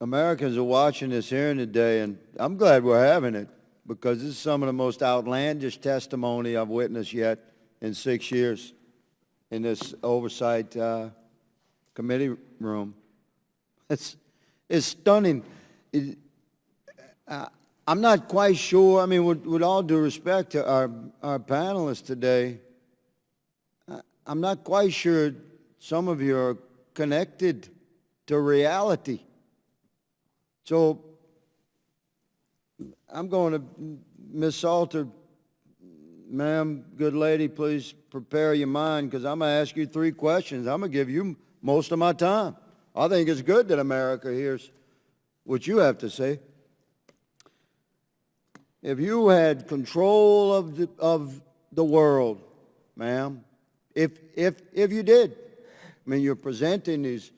Americans are watching this hearing today, and I'm glad we're having it because this is some of the most outlandish testimony I've witnessed yet in 6 years in this oversight committee room. It's stunning. I'm not quite sure. I mean, with all due respect to our panelists today, I'm not quite sure some of you are connected to reality. So I'm going to, Ms. Salter, ma'am, good lady, please prepare your mind because I'm going to ask you 3 questions. I'm going to give you most of my time. I think it's good that America hears what you have to say. If you had control of the world, ma'am, if you did, I mean, you're presenting these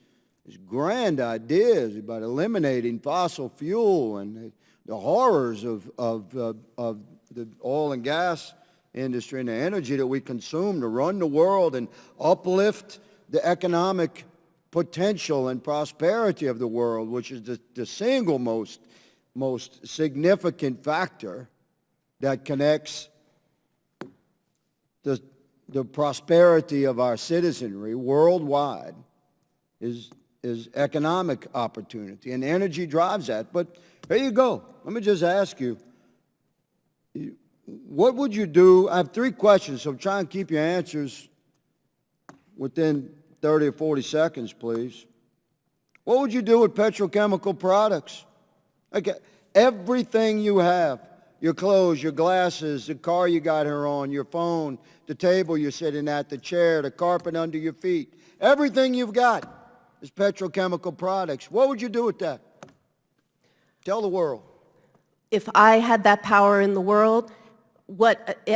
grand ideas about eliminating fossil fuel and the horrors of the oil and gas industry and the energy that we consume to run the world and uplift the economic potential and prosperity of the world, which is the single most significant factor that connects the prosperity of our citizenry worldwide is economic opportunity, and energy drives that. But here you go. Let me just ask you, what would you do? I have 3 questions, so try and keep your answers within 30 or 40 seconds, please. What would you do with petrochemical products? Like everything you have, your clothes, your glasses, the car you got here on, your phone, the table you're sitting at, the chair, the carpet under your feet, everything you've got is petrochemical products. What would you do with that? Tell the world. If I had that power in the world,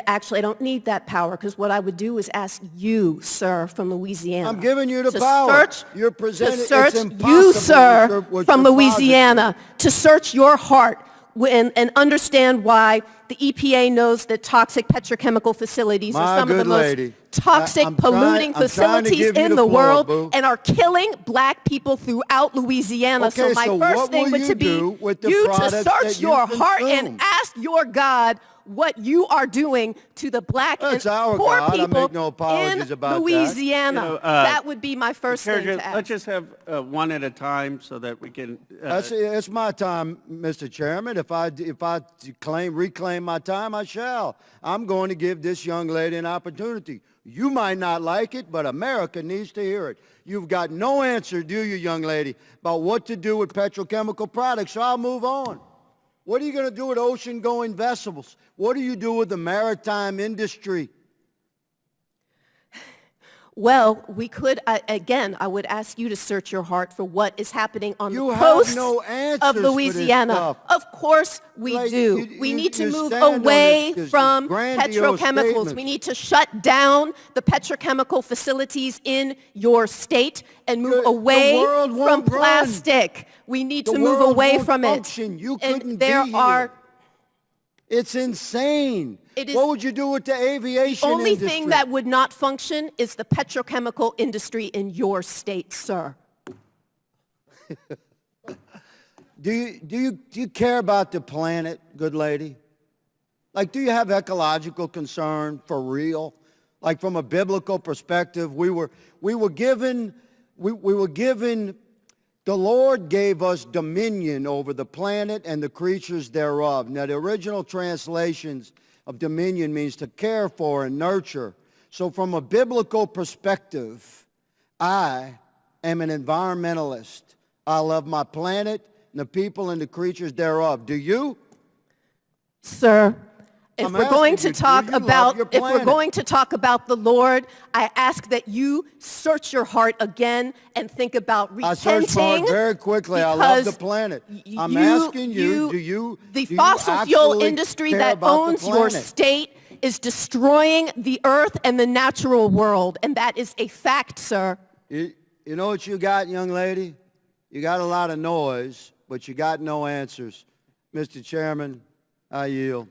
actually, I don't need that power, because what I would do is ask you, sir, from Louisiana. I'm giving you the power. You're presenting. To search you, sir, from Louisiana, to search your heart and understand why the EPA knows that toxic petrochemical facilities are some of the most toxic, polluting facilities in the world and are killing black people throughout Louisiana. Okay, so my first thing would be you to search your heart and ask your God what you are doing to the black and poor people in Louisiana. That would be my first thing to ask. Let's just have one at a time so that we can... It's my time, Mr. Chairman. If I reclaim my time, I shall. I'm going to give this young lady an opportunity. You might not like it, but America needs to hear it. You've got no answer, do you, young lady, about what to do with petrochemical products, so I'll move on. What are you going to do with ocean-going vessels? What do you do with the maritime industry? Well, we could, again, I would ask you to search your heart for what is happening on the coast of Louisiana. Of course we do. We need to move away from petrochemicals. We need to shut down the petrochemical facilities in your state and move away from plastic. We need to move away from it. And there are... It's insane. What would you do with the aviation industry? The only thing that would not function is the petrochemical industry in your state, sir. Do you care about the planet, good lady? Like, do you have ecological concern for real? Like, from a biblical perspective, we were given, the Lord gave us dominion over the planet and the creatures thereof. Now, the original translations of dominion means to care for and nurture. So from a biblical perspective, I am an environmentalist. I love my planet and the people and the creatures thereof. Do you? Sir, if we're going to talk about the Lord, I ask that you search your heart again and think about repenting. I searched my heart very quickly. I love the planet. I'm asking you, do you fossil fuel industry that owns your state is destroying the earth and the natural world, and that is a fact, sir. You know what you got, young lady? You got a lot of noise, but you got no answers. Mr. Chairman, I yield.